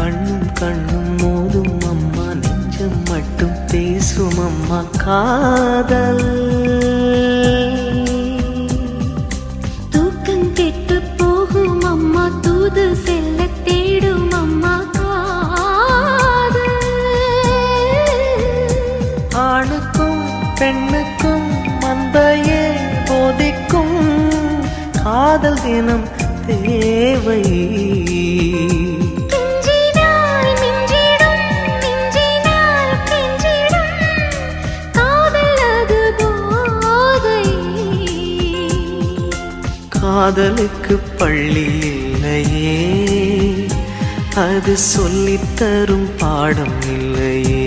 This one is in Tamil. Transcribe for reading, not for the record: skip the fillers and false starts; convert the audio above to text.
கண்ணும் கண்ணும் மோதும் அம்மா, நெஞ்சம் மட்டும் பேசும் அம்மா காதல். தூக்கம் கெட்டு போகும் அம்மா, தூது செல்ல தேடும் அம்மா காதல். ஆணுக்கும் பெண்ணுக்கும் மந்தையே போதிக்கும் காதல் தினம் தேவை. காதலுக்கு பள்ளி இல்லையே, அது சொல்லித்தரும் பாடம் இல்லையே.